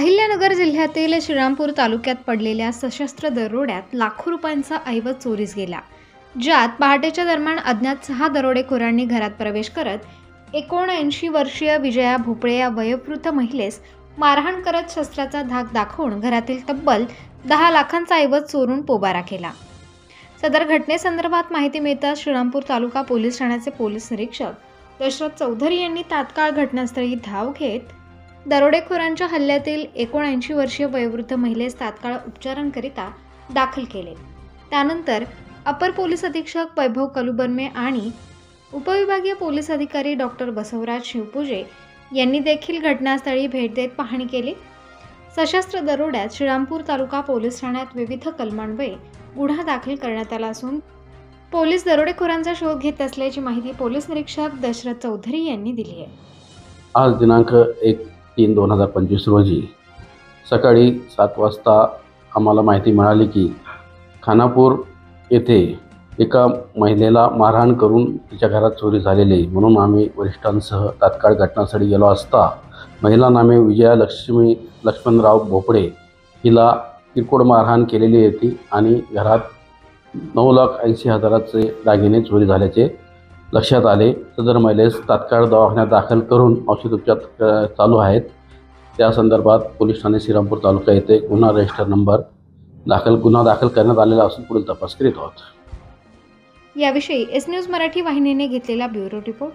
अहिल्यानगर जिल्ह्यातील श्रीरामपूर तालुक्यात पडलेल्या सशस्त्र दरोड्यात लाखो रुपयांचा ऐवज चोरीस गेला, ज्यात पहाटेच्या दरम्यान अज्ञात 6 दरोडेखोरांनी घरात प्रवेश करत 79 वर्षीय विजया भोपळे या वयोवृद्ध महिलेस मारहाण करत शस्त्राचा धाक दाखवून घरातील तब्बल 10 लाखांचा ऐवज चोरून पोबारा केला। सदर घटनेसंदर्भात माहिती मिळताच श्रीरामपूर तालुका पोलीस ठाण्याचे पोलीस निरीक्षक दशरथ चौधरी यांनी तात्काळ घटनास्थळी धाव घेत दरोडेखोरांच्या हल्ल्यातील 79 वर्षीय वयोवृद्ध महिलेस तात्काळ उपचारांकरिता दाखल केले। त्यानंतर अपर पोलीस अधीक्षक वैभव कलुबर्मे आणि उपविभागीय पोलीस अधिकारी डॉक्टर बसवराज शिवपूजे यांनी देखील घटनास्थळी भेट देत पाहणी केली। सशस्त्र दरोड्यात श्रीरामपूर तालुका पोलीस ठाण्यात विविध कलमांन्वये गुन्हा दाखल करण्यात आला असून पोलीस दरोडेखोरांचा शोध घेत असल्याची माहिती पोलीस निरीक्षक दशरथ चौधरी यांनी दिली आहे। आज दिनांक 1/3/2025 रोजी सकाळी 7 वाजता आम्हाला माहिती मिळाली की खानापूर येथे एका महिलेला मारहाण करून तिच्या घरात चोरी झालेली, म्हणून आम्ही वरिष्ठांसह तात्काळ घटनास्थळी गेलो असता महिला नामे विजया लक्ष्मी लक्ष्मणराव भोपळे हिला किरकोळ मारहाण केलेली होती आणि घरात 9,80,000चे दागिने चोरी झाल्याचे लक्षात आले। सदर महिलेस तात्काळ दवाखान्यात दाखल करून औषधोपचार चालू आहेत। त्या संदर्भात पोलीस ठाणे श्रीरामपूर तालुका येथे गुन्हा रजिस्टर नंबर गुन्हा दाखल करण्यात आलेला असून पुढील तपास करीत आहोत। याविषयी एस न्यूज मराठी वाहिनीने घेतलेला ब्युरो रिपोर्ट।